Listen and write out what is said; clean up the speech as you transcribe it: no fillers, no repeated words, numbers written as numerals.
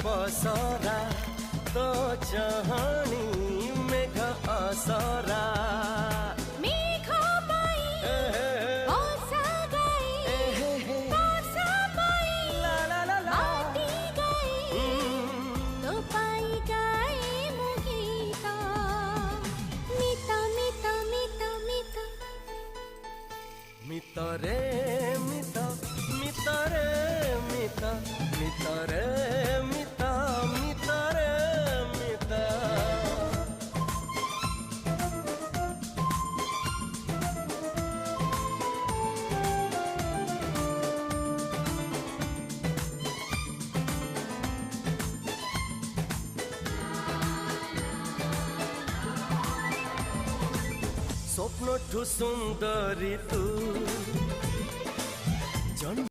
बसरा तो चाहनी मेघ असरा मितरे मित मितरे मित मितरे मित मितरे मित स्वप्न ठु सुंदरी तू